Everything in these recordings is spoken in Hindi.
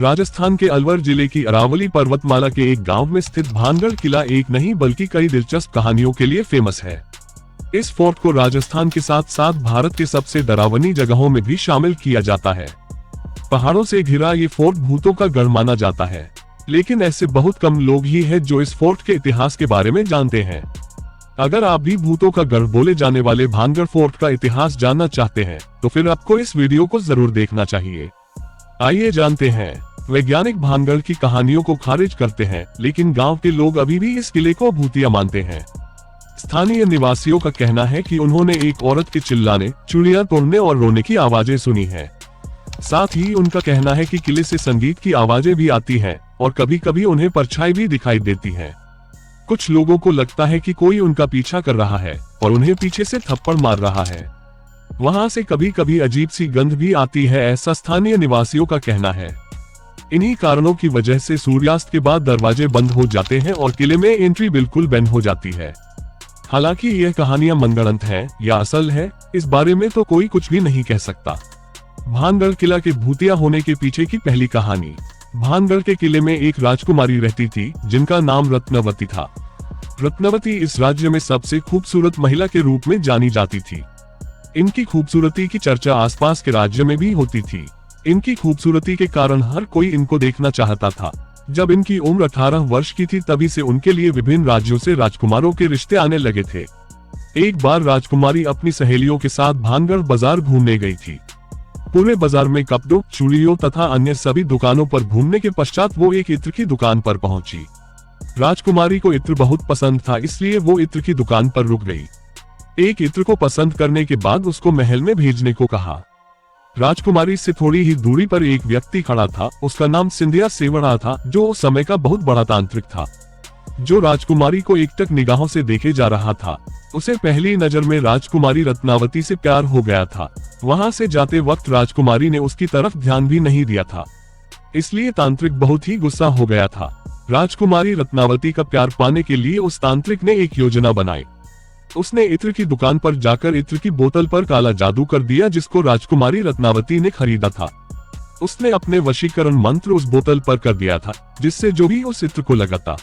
राजस्थान के अलवर जिले की अरावली पर्वतमाला के एक गांव में स्थित भानगढ़ किला एक नहीं बल्कि कई दिलचस्प कहानियों के लिए फेमस है। इस फोर्ट को राजस्थान के साथ साथ भारत के सबसे डरावनी जगहों में भी शामिल किया जाता है। पहाड़ों से घिरा ये फोर्ट भूतों का गढ़ माना जाता है, लेकिन ऐसे बहुत कम लोग ही हैं जो इस फोर्ट के इतिहास के बारे में जानते हैं। अगर आप भी भूतों का गढ़ बोले जाने वाले भानगढ़ फोर्ट का इतिहास जानना चाहते हैं तो फिर आपको इस वीडियो को जरूर देखना चाहिए। आइए जानते हैं। वैज्ञानिक भानगढ़ की कहानियों को खारिज करते हैं, लेकिन गांव के लोग अभी भी इस किले को भूतिया मानते हैं। स्थानीय निवासियों का कहना है कि उन्होंने एक औरत के चिल्लाने, चूड़ियां तोड़ने और रोने की आवाजें सुनी हैं। साथ ही उनका कहना है कि किले से संगीत की आवाजें भी आती हैं और कभी कभी उन्हें परछाई भी दिखाई देती है। कुछ लोगों को लगता है कि कोई उनका पीछा कर रहा है और उन्हें पीछे से थप्पड़ मार रहा है। वहां से कभी कभी अजीब सी गंध भी आती है, ऐसा स्थानीय निवासियों का कहना है। इन्हीं कारणों की वजह से सूर्यास्त के बाद दरवाजे बंद हो जाते हैं और किले में एंट्री बिल्कुल बैन हो जाती है। हालांकि यह कहानियां मनगढ़ंत हैं या असल है, इस बारे में तो कोई कुछ भी नहीं कह सकता। भानगढ़ किला के भूतिया होने के पीछे की पहली कहानी। भानगढ़ के किले में एक राजकुमारी रहती थी जिनका नाम रत्नवती था। रत्नवती इस राज्य में सबसे खूबसूरत महिला के रूप में जानी जाती थी। इनकी खूबसूरती की चर्चा आसपास के राज्य में भी होती थी। इनकी खूबसूरती के कारण हर कोई इनको देखना चाहता था। जब इनकी उम्र 18 वर्ष की थी तभी से उनके लिए विभिन्न राज्यों से राजकुमारों के रिश्ते आने लगे थे। एक बार राजकुमारी अपनी सहेलियों के साथ भानगढ़ बाजार घूमने गई थी। पूरे बाजार में कपड़ों, चूड़ियों तथा अन्य सभी दुकानों पर घूमने के पश्चात वो एक इत्र की दुकान पर पहुंची। राजकुमारी को इत्र बहुत पसंद था, इसलिए वो इत्र की दुकान पर रुक गई। एक इत्र को पसंद करने के बाद उसको महल में भेजने को कहा। राजकुमारी से थोड़ी ही दूरी पर एक व्यक्ति खड़ा था। उसका नाम सिंधिया सेवड़ा था, जो उस समय का बहुत बड़ा तांत्रिक था, जो राजकुमारी को एकटक निगाहों से देखे जा रहा था। उसे पहली नजर में राजकुमारी रत्नावती से प्यार हो गया था। वहां से जाते वक्त राजकुमारी ने उसकी तरफ ध्यान भी नहीं दिया था, इसलिए तांत्रिक बहुत ही गुस्सा हो गया था। राजकुमारी रत्नावती का प्यार पाने के लिए उस तांत्रिक ने एक योजना बनाई। उसने इत्र की दुकान पर जाकर इत्र की बोतल पर काला जादू कर दिया, जिसको राजकुमारी रत्नावती ने खरीदा था। उसने अपने वशीकरण मंत्र उस बोतल पर कर दिया था, जिससे जो भी उस इत्र को लगाता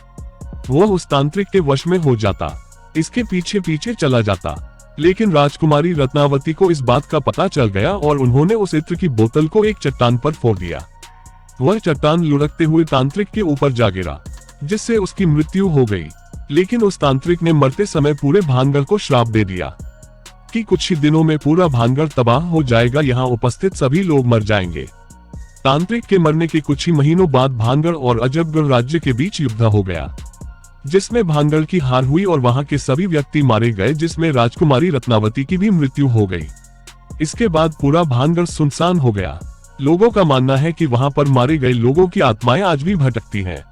वो उस तांत्रिक के वश में हो जाता, इसके पीछे पीछे चला जाता। लेकिन राजकुमारी रत्नावती को इस बात का पता चल गया और उन्होंने उस इत्र की बोतल को एक चट्टान पर फोड़ दिया। वह चट्टान लुढ़कते हुए तांत्रिक के ऊपर जा गिरा, जिससे उसकी मृत्यु हो गई। लेकिन उस तांत्रिक ने मरते समय पूरे भानगढ़ को श्राप दे दिया कि कुछ ही दिनों में पूरा भानगढ़ तबाह हो जाएगा, यहाँ उपस्थित सभी लोग मर जाएंगे। तांत्रिक के मरने के कुछ ही महीनों बाद भानगढ़ और अजबगढ़ राज्य के बीच युद्ध हो गया, जिसमें भानगढ़ की हार हुई और वहां के सभी व्यक्ति मारे गए, जिसमें राजकुमारी रत्नावती की भी मृत्यु हो गई। इसके बाद पूरा भानगढ़ सुनसान हो गया। लोगों का मानना है कि वहां पर मारे गए लोगों की आत्माएं आज भी भटकती हैं।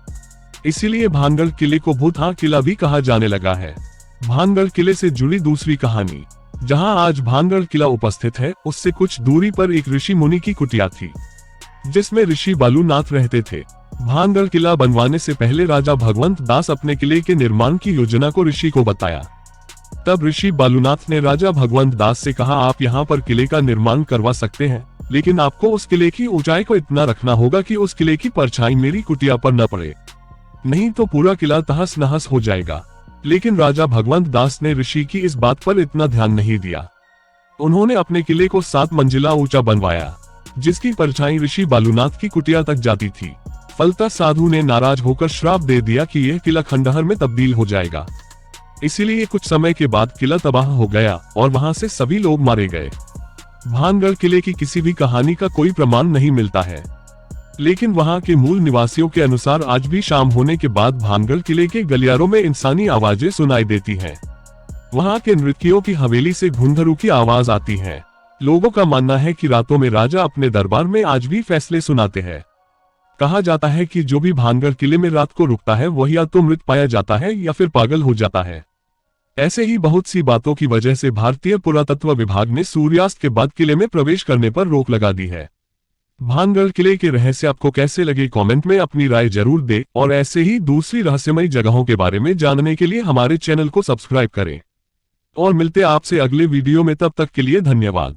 इसीलिए भानगढ़ किले को भूतहा किला भी कहा जाने लगा है। भानगढ़ किले से जुड़ी दूसरी कहानी। जहां आज भानगढ़ किला उपस्थित है, उससे कुछ दूरी पर एक ऋषि मुनि की कुटिया थी, जिसमें ऋषि बालूनाथ रहते थे। भानगढ़ किला बनवाने से पहले राजा भगवंत दास अपने किले के निर्माण की योजना को ऋषि को बताया। तब ऋषि बालूनाथ ने राजा भगवंत दास से कहा, आप यहाँ पर किले का निर्माण करवा सकते हैं, लेकिन आपको उस किले की ऊंचाई को इतना रखना होगा कि उस किले की परछाई मेरी कुटिया पर न पड़े, नहीं तो पूरा किला तहस नहस हो जाएगा। लेकिन राजा भगवंत दास ने ऋषि की इस बात पर इतना ध्यान नहीं दिया। उन्होंने अपने किले को 7 मंजिला ऊंचा बनवाया, जिसकी परछाई ऋषि बालूनाथ की कुटिया तक जाती थी। फलतः साधु ने नाराज होकर श्राप दे दिया कि यह किला खंडहर में तब्दील हो जाएगा। इसीलिए कुछ समय के बाद किला तबाह हो गया और वहां से सभी लोग मारे गए। भानगढ़ किले की किसी भी कहानी का कोई प्रमाण नहीं मिलता है, लेकिन वहां के मूल निवासियों के अनुसार आज भी शाम होने के बाद भानगढ़ किले के गलियारों में इंसानी आवाजें सुनाई देती हैं। वहां के नृत्यों की हवेली से घुंघरू की आवाज आती है। लोगों का मानना है कि रातों में राजा अपने दरबार में आज भी फैसले सुनाते हैं। कहा जाता है कि जो भी भानगढ़ किले में रात को रुकता है वह या तो मृत पाया जाता है या फिर पागल हो जाता है। ऐसे ही बहुत सी बातों की वजह से भारतीय पुरातत्व विभाग ने सूर्यास्त के बाद किले में प्रवेश करने पर रोक लगा दी है। भानगढ़ किले के रहस्य आपको कैसे लगे, कमेंट में अपनी राय जरूर दें और ऐसे ही दूसरी रहस्यमयी जगहों के बारे में जानने के लिए हमारे चैनल को सब्सक्राइब करें। और मिलते आपसे अगले वीडियो में, तब तक के लिए धन्यवाद।